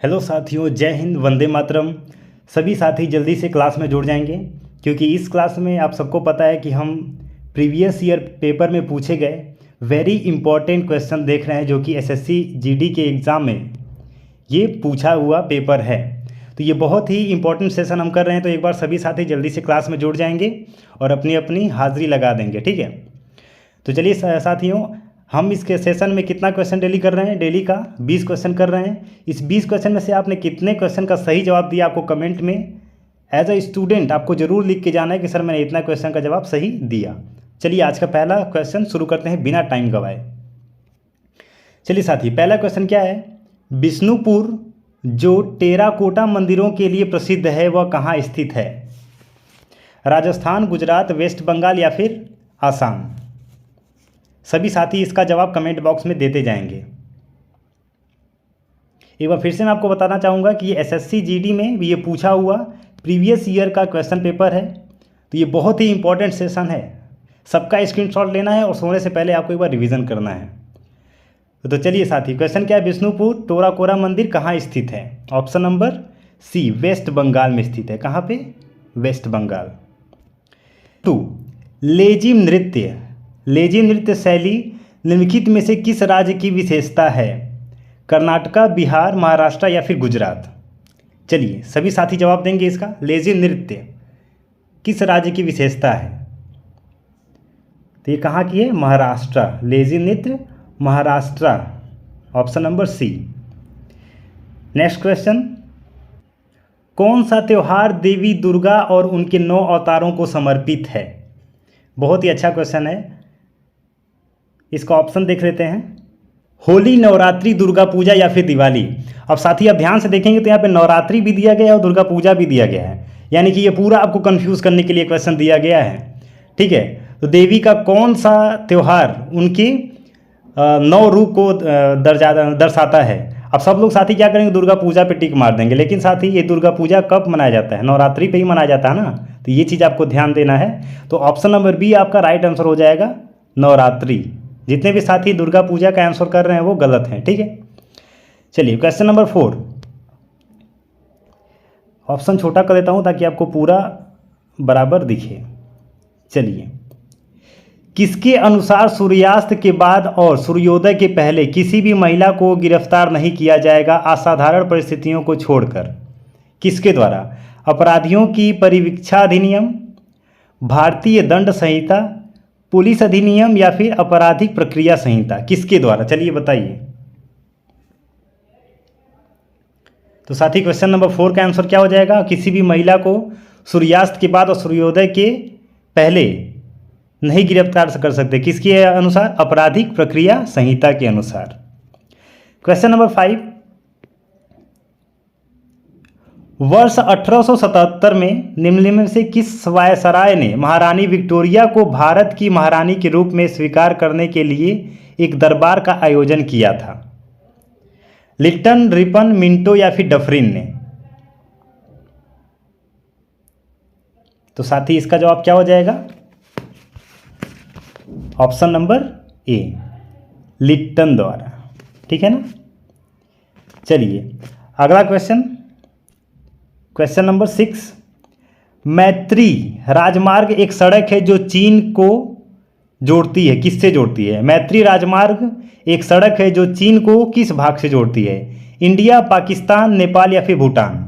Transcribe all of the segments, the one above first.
Hello साथियों, जय हिंद, वंदे मातरम। सभी साथी जल्दी से क्लास में जुड़ जाएंगे क्योंकि इस क्लास में आप सबको पता है कि हम प्रीवियस ईयर पेपर में पूछे गए वेरी इंपॉर्टेंट क्वेश्चन देख रहे हैं जो कि एसएससी जीडी के एग्ज़ाम में ये पूछा हुआ पेपर है। तो ये बहुत ही इंपॉर्टेंट सेशन हम कर रहे हैं, तो एक बार सभी साथी जल्दी से क्लास में जुड़ जाएंगे और अपनी अपनी हाज़िरी लगा देंगे, ठीक है। तो चलिए साथियों, हम इसके सेशन में कितना क्वेश्चन डेली कर रहे हैं? डेली का 20 क्वेश्चन कर रहे हैं। इस 20 क्वेश्चन में से आपने कितने क्वेश्चन का सही जवाब दिया, आपको कमेंट में एज अ स्टूडेंट आपको ज़रूर लिख के जाना है कि सर मैंने इतना क्वेश्चन का जवाब सही दिया। चलिए आज का पहला क्वेश्चन शुरू करते हैं बिना टाइम गवाए। चलिए साथी, पहला क्वेश्चन क्या है? बिष्णुपुर जो टेराकोटा मंदिरों के लिए प्रसिद्ध है वह कहाँ स्थित है? राजस्थान, गुजरात, वेस्ट बंगाल या फिर आसाम? सभी साथी इसका जवाब कमेंट बॉक्स में देते जाएंगे। एक बार फिर से मैं आपको बताना चाहूँगा कि ये एसएससी जीडी में भी ये पूछा हुआ प्रीवियस ईयर का क्वेश्चन पेपर है। तो ये बहुत ही इंपॉर्टेंट सेशन है, सबका स्क्रीनशॉट लेना है और सोने से पहले आपको एक बार रिवीजन करना है। तो चलिए साथी, क्वेश्चन क्या है? बिष्णुपुर टेराकोटा मंदिर कहाँ स्थित है? Option number C, West Bengal में स्थित है। कहाँ पे? वेस्ट बंगाल। 2, लेजिम नृत्य शैली निम्नलिखित में से किस राज्य की विशेषता है? कर्नाटका, बिहार, महाराष्ट्र या फिर गुजरात? चलिए सभी साथी जवाब देंगे इसका। लेजिम नृत्य किस राज्य की विशेषता है? तो ये कहाँ की है? महाराष्ट्र। लेजिम नृत्य Maharashtra, option number C. Next question, कौन सा त्यौहार देवी दुर्गा और उनके 9 अवतारों को समर्पित है? बहुत ही अच्छा क्वेश्चन है, इसका ऑप्शन देख लेते हैं। होली, नवरात्रि, दुर्गा पूजा या फिर दिवाली? अब साथी आप ध्यान से देखेंगे तो यहाँ पे नवरात्रि भी दिया गया है और दुर्गा पूजा भी दिया गया है, यानी कि ये पूरा आपको कंफ्यूज करने के लिए क्वेश्चन दिया गया है, ठीक है। तो देवी का कौन सा त्यौहार उनके 9 रूप को दर्शाता है? अब सब लोग साथी क्या करेंगे? दुर्गा पूजा पे टिक मार देंगे, लेकिन साथी ये दुर्गा पूजा कब मनाया जाता है? नवरात्रि पे ही मनाया जाता है ना। तो ये चीज़ आपको ध्यान देना है। तो ऑप्शन नंबर बी आपका राइट आंसर हो जाएगा, नवरात्रि। जितने भी साथी दुर्गा पूजा का आंसर कर रहे हैं वो गलत हैं, ठीक है। चलिए क्वेश्चन नंबर 4, ऑप्शन छोटा कर देता हूँ ताकि आपको पूरा बराबर दिखे। चलिए, किसके अनुसार सूर्यास्त के बाद और सूर्योदय के पहले किसी भी महिला को गिरफ्तार नहीं किया जाएगा असाधारण परिस्थितियों को छोड़कर? किसके द्वारा? अपराधियों की परिवीक्षा अधिनियम, भारतीय दंड संहिता, पुलिस अधिनियम या फिर आपराधिक प्रक्रिया संहिता? किसके द्वारा? चलिए बताइए। तो साथी क्वेश्चन नंबर 4 का आंसर क्या हो जाएगा? किसी भी महिला को सूर्यास्त के बाद और सूर्योदय के पहले नहीं गिरफ्तार कर सकते, किसके अनुसार? आपराधिक प्रक्रिया संहिता के अनुसार। क्वेश्चन नंबर 5, वर्ष 1877 में निम्नलिखित में से किस वायसराय ने महारानी विक्टोरिया को भारत की महारानी के रूप में स्वीकार करने के लिए एक दरबार का आयोजन किया था? लिट्टन, रिपन, मिंटो या फिर डफरिन ने? तो साथी इसका जवाब क्या हो जाएगा? ऑप्शन नंबर ए, लिट्टन द्वारा, ठीक है ना। चलिए अगला क्वेश्चन, क्वेश्चन नंबर 6, मैत्री राजमार्ग एक सड़क है जो चीन को जोड़ती है, किससे जोड़ती है? मैत्री राजमार्ग एक सड़क है जो चीन को किस भाग से जोड़ती है? इंडिया, पाकिस्तान, नेपाल या फिर भूटान?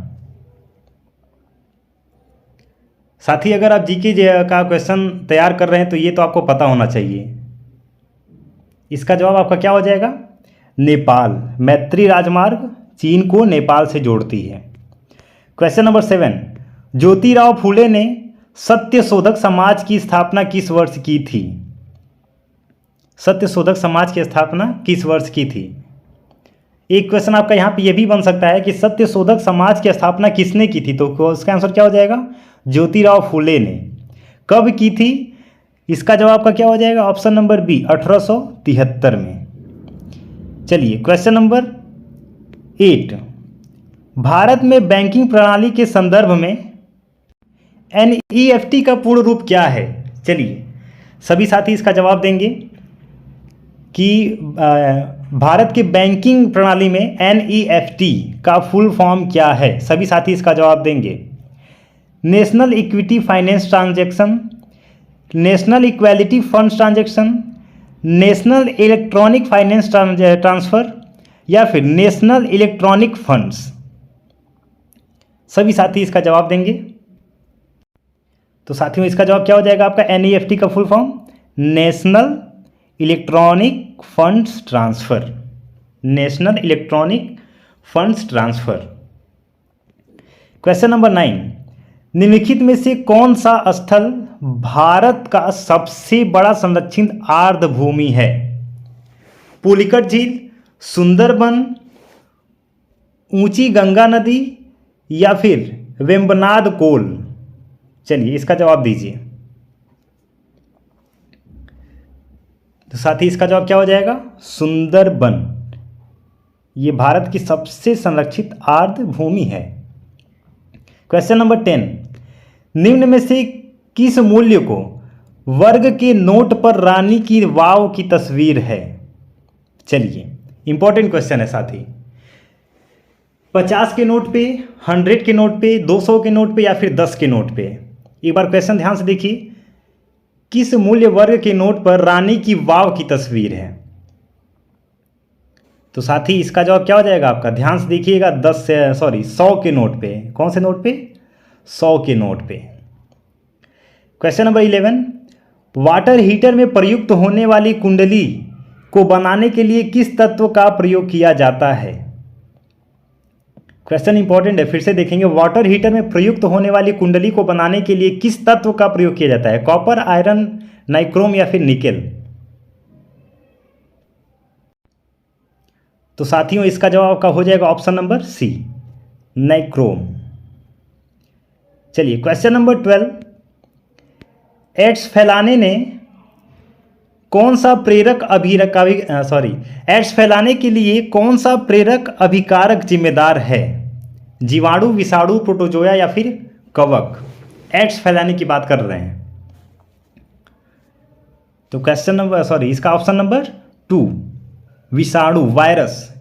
साथी अगर आप जीके का क्वेश्चन तैयार कर रहे हैं तो ये तो आपको पता होना चाहिए। इसका जवाब आपका क्या हो जाएगा? नेपाल। मैत्री राजमार्ग चीन को नेपाल से जोड़ती है। क्वेश्चन नंबर 7, ज्योतिराव फूले ने सत्यशोधक समाज की स्थापना किस वर्ष की थी? सत्यशोधक समाज की स्थापना किस वर्ष की थी? एक क्वेश्चन आपका यहाँ पे ये भी बन सकता है कि सत्यशोधक समाज की स्थापना किसने की थी? तो उसका आंसर क्या हो जाएगा? ज्योतिराव फूले ने। कब की थी? इसका जवाब का क्या हो जाएगा? ऑप्शन नंबर बी, 1873 में। चलिए क्वेश्चन नंबर 8, भारत में बैंकिंग प्रणाली के संदर्भ में एनईएफटी का पूर्ण रूप क्या है? चलिए सभी साथी इसका जवाब देंगे कि भारत के बैंकिंग प्रणाली में NEFT का फुल फॉर्म क्या है? सभी साथी इसका जवाब देंगे। National equity finance transaction, national equality funds transaction, national electronic finance transfer या फिर नेशनल इलेक्ट्रॉनिक फंड्स। सभी साथी इसका जवाब देंगे। तो साथियों इसका जवाब क्या हो जाएगा आपका? NEFT का full form national electronic funds transfer, national electronic funds transfer. Question number 9, निम्नलिखित में से कौन सा स्थल भारत का सबसे बड़ा संरक्षित आर्द्रभूमि है? पुलिकट झील, सुंदरबन, ऊंची गंगा नदी या फिर वेम्बनाड कोल? चलिए इसका जवाब दीजिए। तो साथी इसका जवाब क्या हो जाएगा? सुंदरबन। ये भारत की सबसे संरक्षित आर्द्रभूमि है। क्वेश्चन नंबर 10, निम्न में से किस मूल्य को वर्ग के नोट पर रानी की वाव की तस्वीर है? चलिए इंपॉर्टेंट क्वेश्चन है साथी। 50 के नोट पे, 100 के नोट पे, 200 के नोट पे या फिर 10 के नोट पे? एक बार क्वेश्चन ध्यान से देखिए। किस मूल्य वर्ग के नोट पर रानी की वाव की तस्वीर है? तो साथी इसका जवाब क्या हो जाएगा आपका? ध्यान से देखिएगा। 100 के नोट पे। कौन से नोट पे? 100 के नोट पे। क्वेश्चन नंबर 11, वाटर हीटर में प्रयुक्त होने वाली कुंडली को बनाने के लिए किस तत्व का प्रयोग किया जाता है? क्वेश्चन इंपॉर्टेंट है, फिर से देखेंगे। वाटर हीटर में प्रयुक्त होने वाली कुंडली को बनाने के लिए किस तत्व का प्रयोग किया जाता है? कॉपर, आयरन, नाइक्रोम या फिर निकेल? तो साथियों इसका जवाब का हो जाएगा ऑप्शन नंबर सी, नाइक्रोम। चलिए क्वेश्चन नंबर 12, एड्स फैलाने ने कौन सा प्रेरक एड्स फैलाने के लिए कौन सा प्रेरक अभिकारक जिम्मेदार है? जीवाणु, विषाणु, प्रोटोजोया या फिर कवक? एड्स फैलाने की बात कर रहे हैं। तो इसका ऑप्शन नंबर 2, विषाणु, वायरस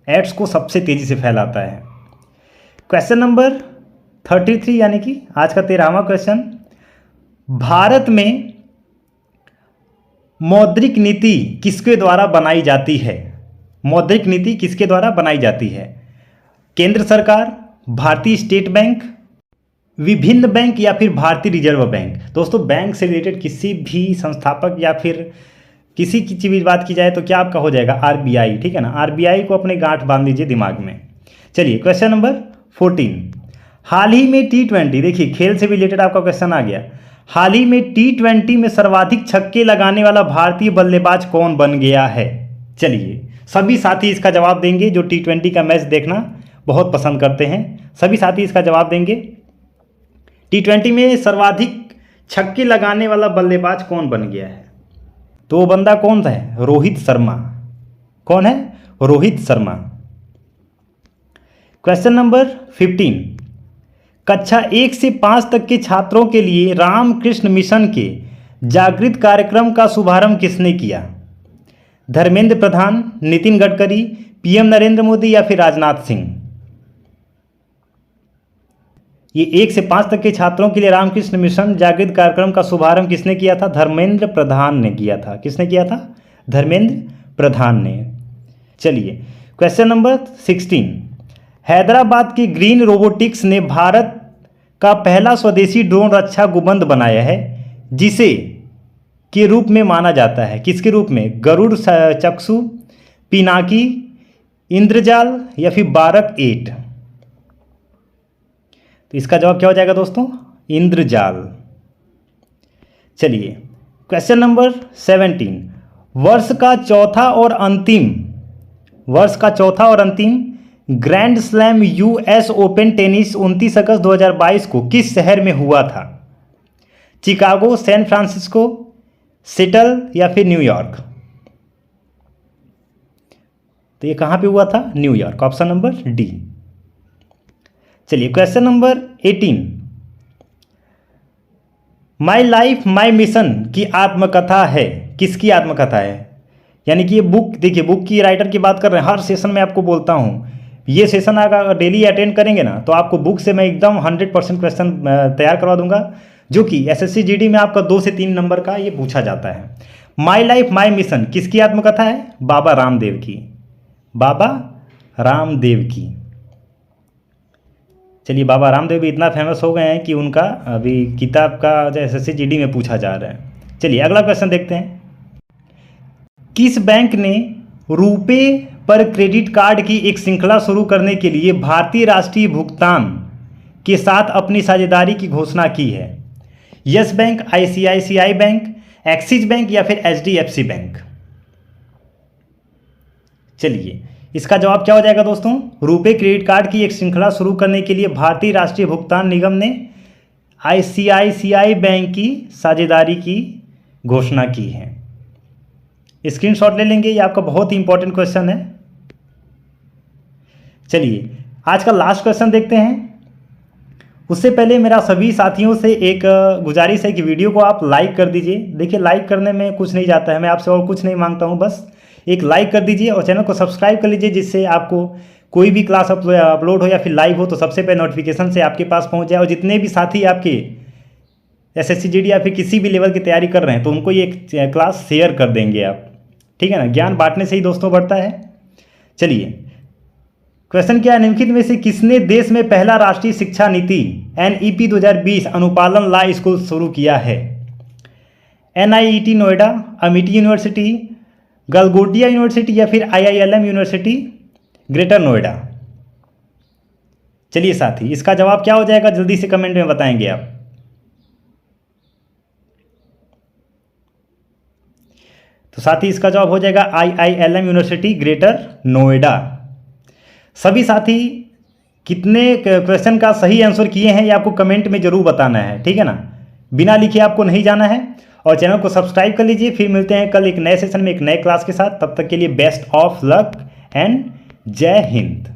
एड्स को सबसे तेजी से फैलाता है। क्वेश्चन नंबर 33 यानी कि आज का 13वां क्वेश्चन, भारत में मौद्रिक नीति किसके द्वारा बनाई जाती है? मौद्रिक नीति किसके द्वारा बनाई जाती है? केंद्र सरकार, भारतीय स्टेट बैंक, विभिन्न बैंक या फिर भारतीय रिजर्व बैंक? दोस्तों बैंक से रिलेटेड किसी भी संस्थापक या फिर किसी की भी बात की जाए तो क्या आपका हो जाएगा? RBI, ठीक है ना। RBI को अपने गांठ बांध लीजिए दिमाग में। चलिए क्वेश्चन नंबर 14, हाल ही में T20, देखिए खेल से भी रिलेटेड आपका क्वेश्चन आ गया। हाल ही में T20 में सर्वाधिक छक्के लगाने वाला भारतीय बल्लेबाज कौन बन गया है? चलिए सभी साथी इसका जवाब देंगे जो T20 का मैच देखना बहुत पसंद करते हैं। सभी साथी इसका जवाब देंगे। T20 में सर्वाधिक छक्के लगाने वाला बल्लेबाज कौन बन गया है? तो वो बंदा कौन सा है? रोहित शर्मा। कौन है? रोहित शर्मा। क्वेश्चन नंबर 15, कक्षा 1 से 5 तक के छात्रों के लिए रामकृष्ण मिशन के जागृत कार्यक्रम का शुभारंभ किसने किया? धर्मेंद्र प्रधान, नितिन गडकरी, PM नरेंद्र मोदी या फिर राजनाथ सिंह? ये 1 से 5 तक के छात्रों के लिए रामकृष्ण मिशन जागृत कार्यक्रम का शुभारंभ किसने किया था? धर्मेंद्र प्रधान ने किया था। किसने किया था? धर्मेंद्र प्रधान ने। चलिए क्वेश्चन नंबर 16, हैदराबाद की ग्रीन रोबोटिक्स ने भारत का पहला स्वदेशी ड्रोन रक्षा गुंबद बनाया है, जिसे के रूप में माना जाता है? किसके रूप में? गरुड़ चक्षु, पिनाकी, इंद्रजाल या फिर बारक 8? तो इसका जवाब क्या हो जाएगा दोस्तों? इंद्रजाल। चलिए क्वेश्चन नंबर 17, वर्ष का चौथा और अंतिम grand slam US open tennis 29 अगस्त 2022 को किस शहर में हुआ था? चिकागो, सैन फ्रांसिस्को, सिएटल या फिर न्यूयॉर्क? तो ये कहाँ पे हुआ था? न्यूयॉर्क। Option number D. चलिए question number 18, my life my mission की आत्मकथा है? किसकी आत्मकथा है? यानी कि ये बुक देखिए, बुक की राइटर की बात कर रहे हैं, हर सेशन में आपको बोलता हूँ, ये सेशन अगर डेली अटेंड करेंगे ना तो आपको बुक से मैं एकदम 100% क्वेश्चन तैयार करवा दूंगा, जो कि एसएससी जीडी में आपका 2 से 3 नंबर का ये पूछा जाता है। माई लाइफ माई मिशन किसकी आत्मकथा है? बाबा रामदेव की, बाबा रामदेव की। चलिए, बाबा रामदेव भी इतना फेमस हो गए हैं कि उनका अभी किताब का जो एसएससी जीडी में पूछा जा रहा है। चलिए अगला क्वेश्चन देखते हैं। किस बैंक ने रुपे पर क्रेडिट कार्ड की एक श्रृंखला शुरू करने के लिए भारतीय राष्ट्रीय भुगतान के साथ अपनी साझेदारी की घोषणा की है? Yes bank, ICICI bank, axis bank या फिर एचडीएफसी बैंक? चलिए इसका जवाब क्या हो जाएगा दोस्तों? रुपे क्रेडिट कार्ड की एक श्रृंखला शुरू करने के लिए भारतीय राष्ट्रीय भुगतान निगम ने आईसीआईसीआई बैंक की साझेदारी की घोषणा की है। स्क्रीनशॉट ले लेंगे, ये आपका बहुत ही इंपॉर्टेंट क्वेश्चन है। चलिए आज का लास्ट क्वेश्चन देखते हैं। उससे पहले मेरा सभी साथियों से एक गुजारिश है कि वीडियो को आप लाइक कर दीजिए। देखिए लाइक करने में कुछ नहीं जाता है, मैं आपसे और कुछ नहीं मांगता हूं, बस एक लाइक कर दीजिए और चैनल को सब्सक्राइब कर लीजिए, जिससे आपको कोई भी क्लास अपलोड हो या फिर लाइव हो तो सबसे पहले नोटिफिकेशन से आपके पास पहुंच जाए। और जितने भी साथी आपके एसएससी जीडी या फिर किसी भी लेवल की तैयारी कर रहे हैं तो उनको ये क्लास शेयर कर देंगे आप, ठीक है ना। ज्ञान बांटने से ही दोस्तों बढ़ता है। चलिए क्वेश्चन क्या है? निम्नलिखित में से किसने देश में पहला राष्ट्रीय शिक्षा नीति एनईपी 2020 अनुपालन ला स्कूल शुरू किया है? NIET Noida, Amity university, Galgotia university या फिर आईआईएलएम यूनिवर्सिटी ग्रेटर नोएडा? चलिए साथी इसका जवाब क्या हो जाएगा जल्दी से कमेंट में बताएंगे आप। तो साथी इसका जवाब हो जाएगा आईआईएलएम यूनिवर्सिटी ग्रेटर नोएडा। सभी साथी कितने क्वेश्चन का सही आंसर किए हैं ये आपको कमेंट में जरूर बताना है, ठीक है ना। बिना लिखे आपको नहीं जाना है और चैनल को सब्सक्राइब कर लीजिए। फिर मिलते हैं कल एक नए सेशन में एक नए क्लास के साथ। तब तक के लिए बेस्ट ऑफ लक एंड जय हिंद।